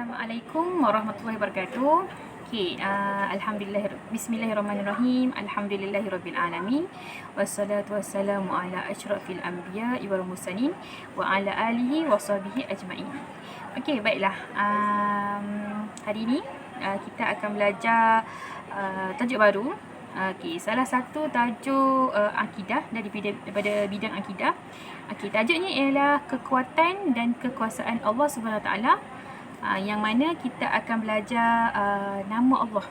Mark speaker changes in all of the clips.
Speaker 1: Assalamualaikum warahmatullahi wabarakatuh. Alhamdulillah, bismillahirrahmanirrahim. Alhamdulillahirabbil alamin. Wassalatu wassalamu ala asyrafil anbiya'i wal mursalin wa ala alihi washabihi ajmain. Baiklah. Hari ini kita akan belajar tajuk baru. Salah satu tajuk akidah daripada bidang akidah. Tajuknya ialah kekuatan dan kekuasaan Allah Subhanahu Wa Taala. Yang mana kita akan belajar nama Allah.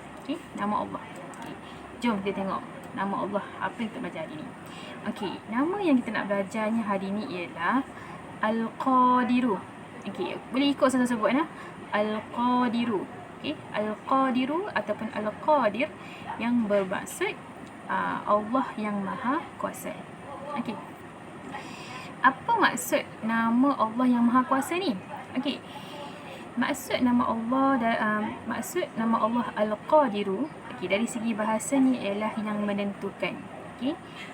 Speaker 1: Nama Allah. Jom kita tengok nama Allah apa yang kita belajar hari ni. Nama yang kita nak belajarnya hari ni ialah Al-Qadiru. Boleh ikut saya sebut Al-Qadiru. Al-Qadiru ataupun Al-Qadir yang bermaksud Allah yang Maha Kuasa. Apa maksud nama Allah yang Maha Kuasa ni? Maksud nama Allah Al-Qadiru dari segi bahasanya ialah yang menentukan.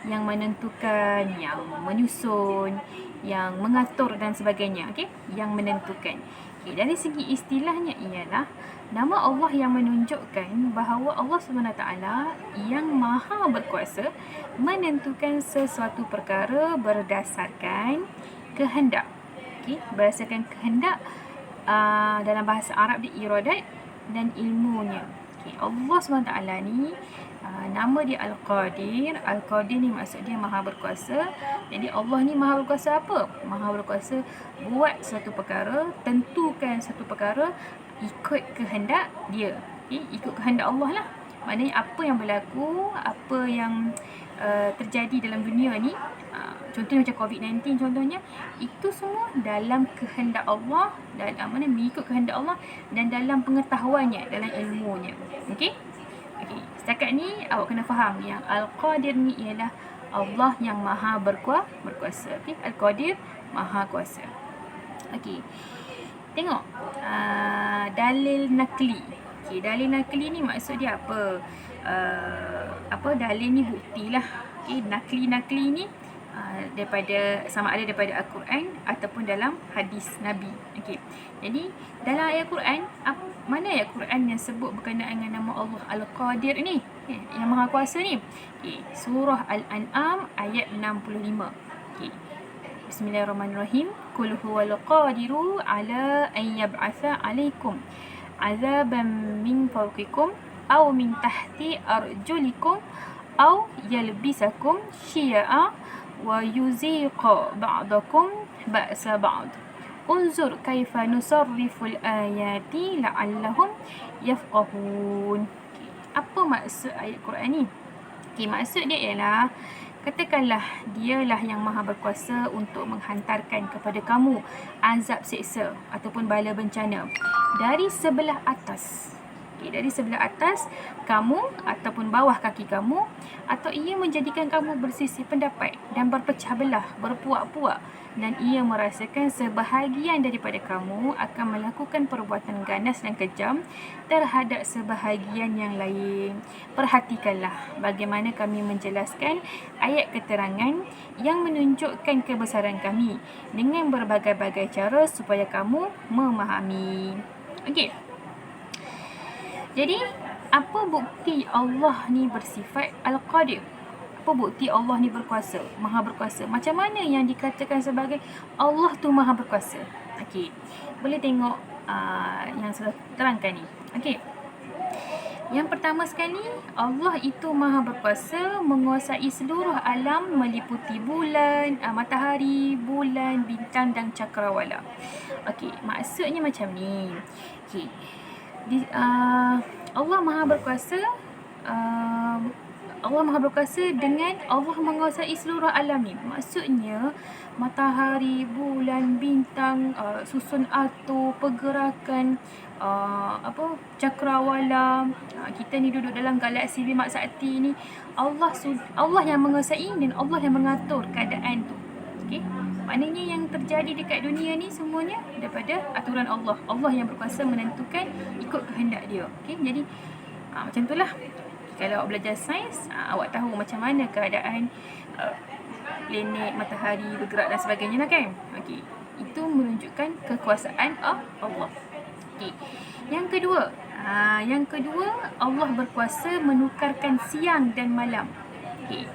Speaker 1: Yang menentukan, yang menyusun, yang mengatur dan sebagainya. Yang menentukan. Dari segi istilahnya ialah nama Allah yang menunjukkan bahawa Allah SWT yang Maha Berkuasa menentukan sesuatu perkara berdasarkan kehendak. Berdasarkan kehendak. Dalam bahasa Arab dia iradat dan ilmunya. Allah SWT ni nama dia Al-Qadir. Al-Qadir ni maksud dia Maha Berkuasa. Jadi Allah ni Maha Berkuasa apa? Maha Berkuasa buat suatu perkara, tentukan suatu perkara ikut kehendak dia. Ikut kehendak Allah lah. Maknanya apa yang berlaku, apa yang terjadi dalam dunia ni, contohnya macam COVID-19 contohnya, itu semua dalam kehendak Allah, dalam mengikut kehendak Allah dan dalam pengetahuannya, dalam ilmunya. Setakat ni awak kena faham yang Al-Qadir ni ialah Allah yang Maha Berkuasa. Al-Qadir Maha Kuasa. Tengok dalil nakli. Dalil nakli ni maksud dia apa? Dalil ni bukti lah. Nakli ni sama ada daripada Al-Quran ataupun dalam hadis Nabi. Jadi dalam ayat Quran, mana ayat Quran yang sebut berkenaan dengan nama Allah Al-Qadir ni, yang Maha Kuasa ni? Surah Al-An'am ayat 65. Bismillahirrahmanirrahim. Qul huwal qadiru ala an yab'atha 'alaikum 'adzaban min fawqikum aw min tahti arjulikum aw yalbisakum syi'a wa yuziqa ba'dakum ba'sa ba'd. Unzur kaifa nusarriful ayati la'allahum yafqahun. Apa maksud ayat Quran ni? Maksud dia ialah, katakanlah dialah yang Maha Berkuasa untuk menghantarkan kepada kamu azab seksa ataupun bala bencana dari sebelah atas. Dari sebelah atas kamu ataupun bawah kaki kamu, atau ia menjadikan kamu bersisih pendapat dan berpecah belah, berpuak-puak, dan ia merasakan sebahagian daripada kamu akan melakukan perbuatan ganas dan kejam terhadap sebahagian yang lain. Perhatikanlah bagaimana kami menjelaskan ayat keterangan yang menunjukkan kebesaran kami dengan berbagai-bagai cara supaya kamu memahami. Jadi, apa bukti Allah ni bersifat Al-Qadir? Apa bukti Allah ni berkuasa, Maha Berkuasa? Macam mana yang dikatakan sebagai Allah tu Maha Berkuasa? Boleh tengok yang saya terangkan ni. Yang pertama sekali, Allah itu Maha Berkuasa menguasai seluruh alam meliputi bulan, matahari, bulan, bintang dan cakrawala. Maksudnya macam ni. Allah Maha Berkuasa, Allah Maha Berkuasa dengan Allah menguasai seluruh alam ni. Maksudnya matahari, bulan, bintang, susun atom, pergerakan, cakrawala. Kita ni duduk dalam galaksi Bima Sakti ni. Allah yang menguasai dan Allah yang mengatur keadaan tu. Maknanya yang terjadi dekat dunia ni semuanya daripada aturan Allah. Allah yang berkuasa menentukan ikut kehendak dia. Jadi macam itulah. Kalau awak belajar sains, awak tahu macam mana keadaan planet, matahari bergerak dan sebagainya lah kan. Itu menunjukkan kekuasaan Allah. Yang kedua, Allah berkuasa menukarkan siang dan malam. Okey.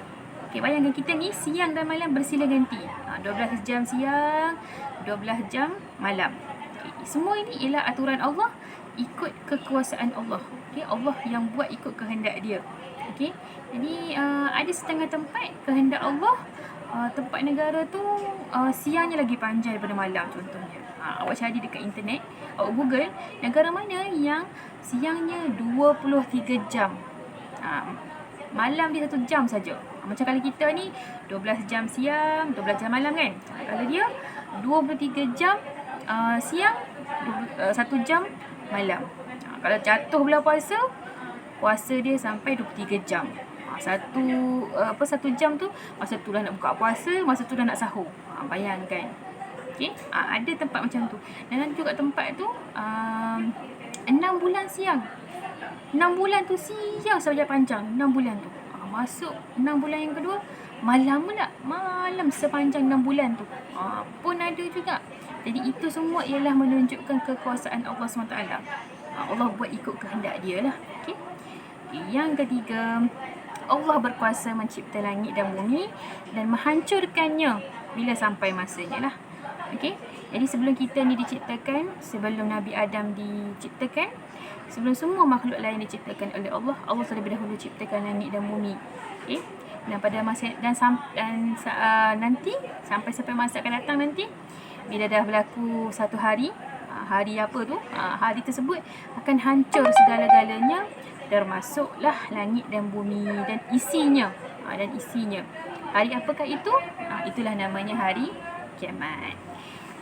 Speaker 1: Okey, bayangkan kita ni siang dan malam bersilih ganti. 12 jam siang, 12 jam malam. Okay. Semua ini ialah aturan Allah ikut kekuasaan Allah. Okay. Allah yang buat ikut kehendak dia. Okay. Jadi ada setengah tempat kehendak Allah, tempat negara tu siangnya lagi panjang daripada malam contohnya. Awak cari dekat internet, awak Google negara mana yang siangnya 23 jam. Malam dia 1 jam saja. Macam kalau kita ni 12 jam siang, 12 jam malam kan. Kalau dia 23 jam siang, 1 jam malam. Kalau jatuh bulan puasa dia sampai 23 jam. Satu jam tu masa tu dah nak buka puasa, masa tu dah nak sahur. Bayangkan. Okey, ada tempat macam tu. Dan juga tempat tu 6 bulan siang. 6 bulan tu siang saja panjang. 6 bulan tu. Masuk 6 bulan yang kedua, malam pula. Malam sepanjang 6 bulan tu. Pun ada juga. Jadi itu semua ialah menunjukkan kekuasaan Allah SWT. Allah buat ikut kehendak dia lah. Okay. Yang ketiga, Allah berkuasa mencipta langit dan bumi dan menghancurkannya bila sampai masanya lah. Okay. Jadi sebelum kita ni diciptakan, sebelum Nabi Adam diciptakan, sebelum semua makhluk lain diciptakan oleh Allah, Allah terlebih dahulu ciptakan langit dan bumi. Okay. Dan pada masa nanti sampai masa akan datang nanti, bila dah berlaku satu hari, hari apa tu? Hari tersebut akan hancur segala-galanya, termasuklah langit dan bumi dan isinya. Hari apakah itu? Itulah namanya hari kiamat.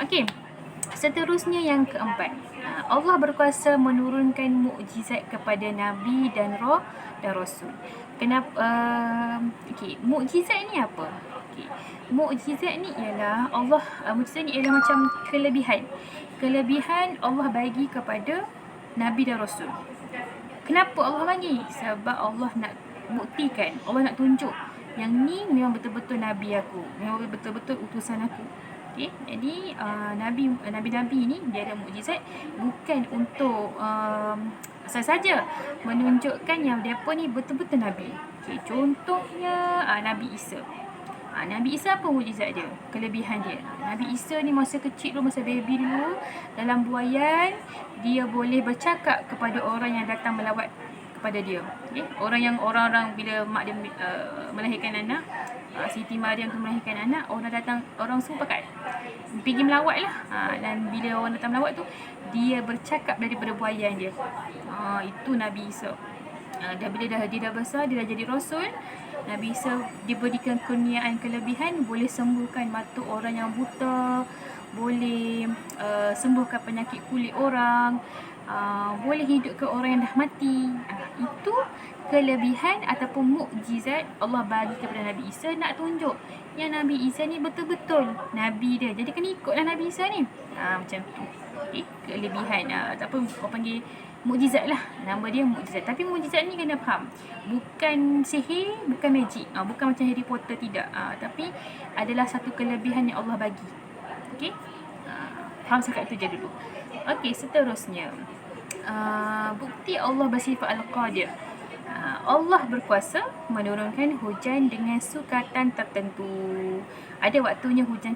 Speaker 1: Okey. Seterusnya yang keempat, Allah berkuasa menurunkan mukjizat kepada Nabi dan Rasul. Kenapa? Mukjizat ni apa? Mukjizat ni ialah mukjizat ni ialah macam kelebihan Allah bagi kepada Nabi dan Rasul. Kenapa Allah bagi? Sebab Allah nak buktikan, Allah nak tunjuk yang ni memang betul-betul Nabi aku, memang betul-betul utusan aku. Okay. Jadi Nabi-Nabi ni dia ada mukjizat bukan untuk saja menunjukkan yang mereka ni betul-betul Nabi. Okay. Contohnya Nabi Isa. Nabi Isa apa mukjizat dia? Kelebihan dia. Nabi Isa ni masa kecil dulu, masa baby dulu, dalam buaian dia boleh bercakap kepada orang yang datang melawat kepada dia. Okay. Orang-orang bila mak dia melahirkan anak, Siti Maryam tu melahirkan anak, orang semua pakat pergi melawat lah. Dan bila orang datang melawat tu, dia bercakap daripada buaian dia. Itu Nabi Isa. Dan bila dia dah besar, dia dah jadi Rasul, Nabi Isa diberikan kurniaan kelebihan, boleh sembuhkan mata orang yang buta, boleh sembuhkan penyakit kulit orang, boleh hidupkan orang yang dah mati. Itu kelebihan ataupun mukjizat Allah bagi kepada Nabi Isa, nak tunjuk yang Nabi Isa ni betul-betul Nabi dia. Jadi kena ikutlah Nabi Isa ni. Macam tu. Kelebihan ataupun orang panggil mukjizat lah. Nama dia mukjizat. Tapi mukjizat ni kena faham, bukan sihir, bukan magic, bukan macam Harry Potter, tidak. Tapi adalah satu kelebihan yang Allah bagi. Okey. Faham sekat tu je dulu. Okey, seterusnya. Bukti Allah bersifat Al-Qadir. Allah berkuasa menurunkan hujan dengan sukatan tertentu. Ada waktunya hujan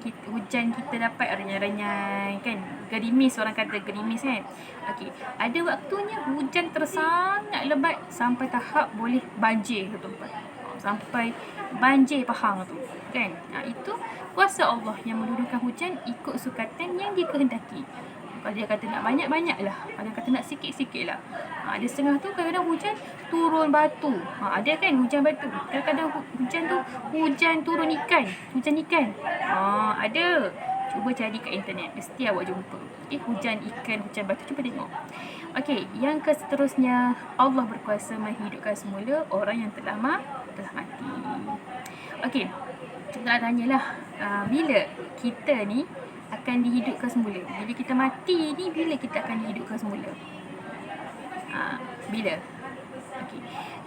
Speaker 1: kita dapat renyai-renyai kan, gerimis, orang kata gerimis kan. Okey, ada waktunya hujan tersangat lebat sampai tahap boleh banjir tu tempat. Sampai banjir Pahang tu kan. Itu kuasa Allah yang menurunkan hujan ikut sukatan yang dikehendaki. Kalau dia kata nak banyak-banyak lah, kalau dia kata nak sikit-sikit lah. Ada setengah tu kadang-kadang hujan turun batu. Ada kan hujan batu. Kadang-kadang hujan tu hujan turun ikan. Hujan ikan. Ada. Cuba cari kat internet, mesti awak jumpa. Hujan ikan, hujan batu. Cuba tengok. Okey, yang seterusnya, Allah berkuasa menghidupkan semula orang yang telah mati. Okey, kita nak tanyalah, bila kita ni akan dihidupkan semula? Bila kita mati ni, bila kita akan dihidupkan semula? Bila? Okay.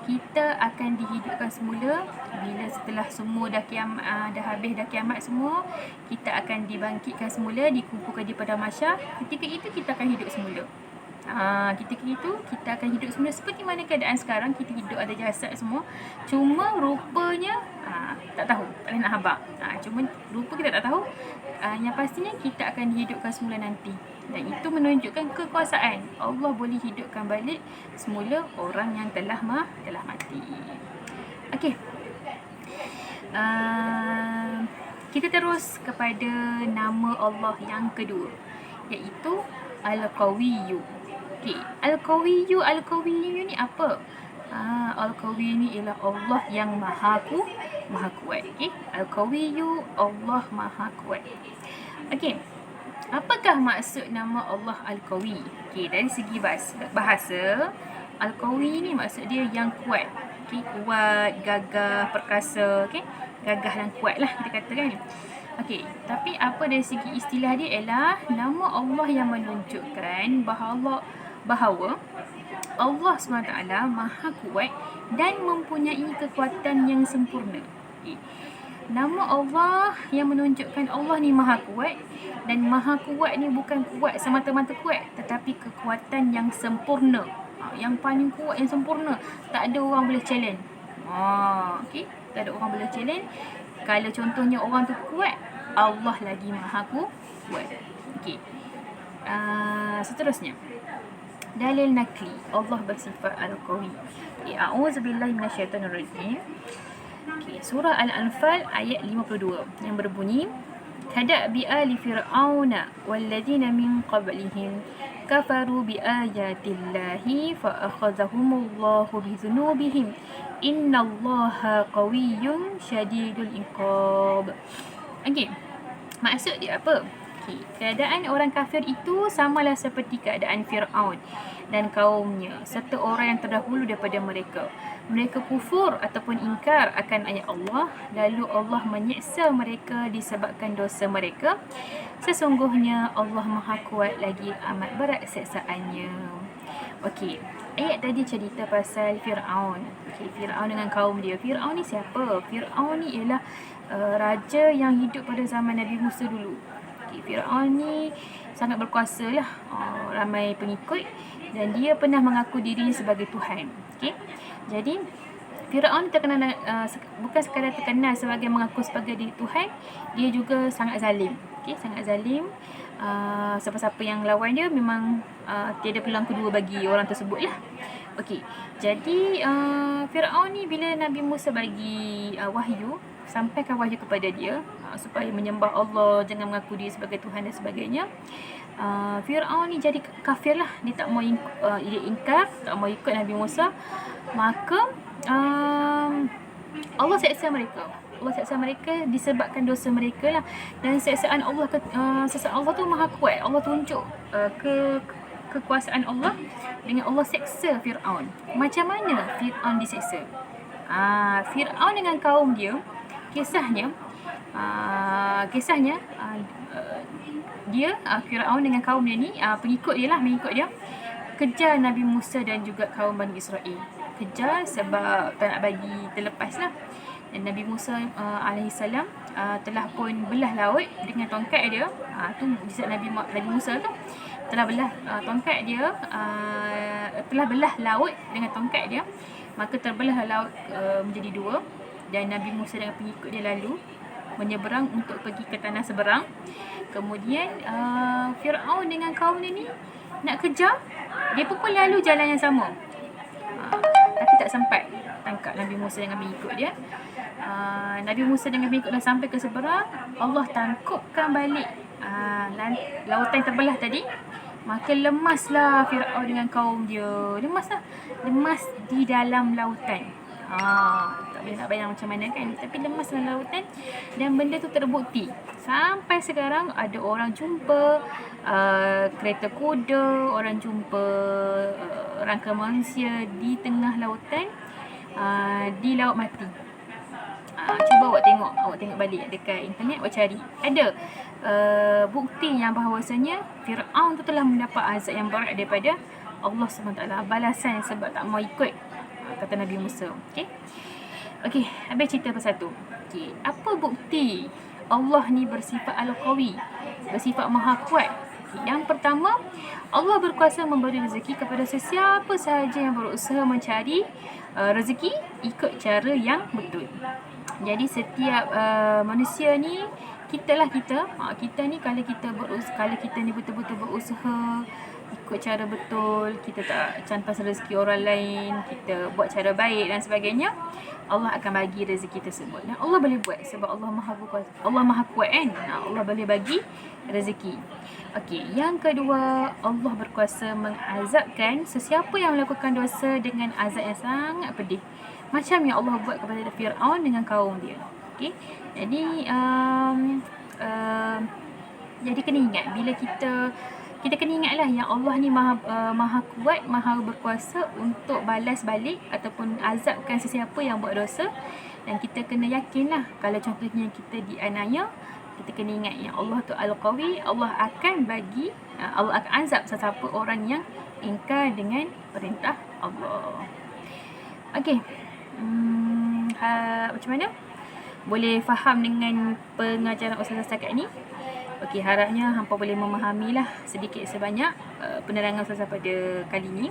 Speaker 1: Kita akan dihidupkan semula bila setelah semua dah habis, dah kiamat semua, kita akan dibangkitkan semula, dikumpulkan di padang mahsyar. Ketika itu kita akan hidup semula. Ketika itu kita akan hidup semula seperti mana keadaan sekarang. Kita hidup ada jasad semua, cuma rupanya tak tahu, tak boleh nak habaq. Cuma rupa kita tak tahu. Yang pastinya kita akan dihidupkan semula nanti, dan itu menunjukkan kekuasaan Allah boleh hidupkan balik semula orang yang telah mati. Okey. Kita terus kepada nama Allah yang kedua, iaitu Al-Qawiyyu. Okay. Al-Qawiyyu ni apa? Al-Qawiyyu ni ialah Allah yang maha kuat. Okay. Al-Qawiyyu, Allah maha kuat. Okay. Apakah maksud nama Allah Al-Qawi? Okay. Dari segi bahasa, Al-Qawi ni maksud dia yang kuat. Okay. Kuat, gagah, perkasa. Okay. Gagah dan kuat lah kita katakan. Okey, tapi apa dari segi istilah dia ialah nama Allah yang menunjukkan bahawa Allah SWT maha kuat dan mempunyai kekuatan yang sempurna. Okay. Nama Allah yang menunjukkan Allah ni maha kuat, dan maha kuat ni bukan kuat semata-mata kuat, tetapi kekuatan yang sempurna. Yang paling kuat, yang sempurna. Tak ada orang boleh challenge. Okay. Tak ada orang boleh challenge. Kalau contohnya orang tu kuat, Allah lagi maha kuat. Okey. Seterusnya, dalil nakli Allah bersifat Al-Qawi. A'udzubillahi minasyaitonirrajim. Okey, surah Al-Anfal ayat 52 yang berbunyi, Kadabi ali fir'auna walladzina min qablihim kafaru biayatillahi fa akhadhahumullahu bizunubihim innallaha qawiyyun syadidul iqab. Okey, maksud dia apa? Okay. Keadaan orang kafir itu samalah seperti keadaan Fir'aun dan kaumnya serta orang yang terdahulu daripada mereka. Mereka kufur ataupun ingkar akan ayat Allah, lalu Allah menyeksa mereka disebabkan dosa mereka. Sesungguhnya Allah Maha Kuat lagi amat berat seksaannya. Okey, ayat tadi cerita pasal Fir'aun. Okay, Fir'aun dengan kaum dia. Fir'aun ni siapa? Fir'aun ni ialah raja yang hidup pada zaman Nabi Musa dulu. Okay, Fir'aun ni sangat berkuasa lah, ramai pengikut, dan dia pernah mengaku dirinya sebagai Tuhan. Okay? Jadi Fir'aun terkenal, bukan sekadar terkenal sebagai mengaku sebagai diri Tuhan, dia juga sangat zalim. Okay? Sangat zalim. Siapa-siapa yang lawan dia memang tiada peluang kedua bagi orang tersebut lah. Okey, jadi Fir'aun ni bila Nabi Musa bagi wahyu, sampaikan wahyu kepada dia supaya menyembah Allah, jangan mengaku dia sebagai Tuhan dan sebagainya. Fir'aun ni jadi kafir lah. Dia tak mau dia ingkar, tak mau ikut Nabi Musa. Maka Allah seksa mereka. Allah seksa mereka disebabkan dosa mereka lah. Dan seksaan Allah tu maha kuat. Allah tunjuk kekuasaan Allah dengan Allah seksa Fir'aun. Macam mana Fir'aun diseksa? Fir'aun dengan kaum dia, kisahnya Fir'aun dengan kaum dia ni, pengikut dia kejar Nabi Musa dan juga kaum Bani Israel. Kejar sebab tak nak bagi terlepas lah. Dan Nabi Musa alaihissalam telah pun belah laut dengan tongkat dia. Tu mukjizat Nabi Musa tu. Telah belah tongkat dia, telah belah laut dengan tongkat dia. Maka terbelah laut menjadi dua, dan Nabi Musa dengan pengikut dia lalu menyeberang untuk pergi ke tanah seberang. Kemudian Fir'aun dengan kaum dia ni nak kejar, dia pun lalu jalan yang sama, tapi tak sempat tangkap Nabi Musa dengan pengikut dia. Nabi Musa dengan pengikut dah sampai ke seberang, Allah tangkupkan balik lautan terbelah tadi. Maka lemaslah Fir'aun dengan kaum dia. Lemas di dalam lautan. Tak boleh nak bayang macam mana kan, tapi lemas dalam lautan. Dan benda tu terbukti. Sampai sekarang ada orang jumpa kereta kuda, orang jumpa rangka manusia di tengah lautan, di laut mati. Cuba awak tengok balik dekat internet, awak cari. Ada bukti yang bahawasanya Fir'aun tu telah mendapat azab yang berat daripada Allah SWT, balasan sebab tak mau ikut kata Nabi Musa. Okey, habis cerita pasal tu. Okey, apa bukti Allah ni bersifat Al-Qawi, bersifat maha kuat? Yang pertama, Allah berkuasa memberi rezeki kepada sesiapa sahaja yang berusaha mencari rezeki ikut cara yang betul. Jadi setiap manusia ni, kita ni kalau kita ni betul-betul berusaha ikut cara betul, kita tak campas rezeki orang lain, kita buat cara baik dan sebagainya, Allah akan bagi rezeki tersebut. Dan Allah boleh buat sebab Allah Maha berkuasa. Allah Maha kuat kan? Allah boleh bagi rezeki. Okey, yang kedua, Allah berkuasa mengazabkan sesiapa yang melakukan dosa dengan azab yang sangat pedih. Macam yang Allah buat kepada Fir'aun dengan kaum dia. Okey. Jadi jadi kena ingat bila kita kena ingatlah yang Allah ni maha kuat, maha berkuasa untuk balas balik ataupun azabkan sesiapa yang buat dosa. Dan kita kena yakinlah kalau contohnya kita dianiaya, kita kena ingat yang Allah tu Al-Qawi, Allah akan azab sesiapa orang yang ingkar dengan perintah Allah. Okey. Macam mana? Boleh faham dengan pengajaran Ustazah setakat ni? Okey, harapnya hampa boleh memahamilah sedikit sebanyak penerangan Ustazah pada kali ni.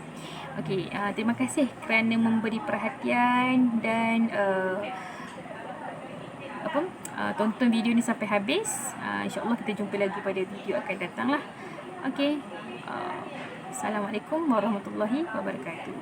Speaker 1: Okey, terima kasih kerana memberi perhatian dan tonton video ni sampai habis. InsyaAllah kita jumpa lagi pada video akan datang lah. Okey. Assalamualaikum warahmatullahi wabarakatuh.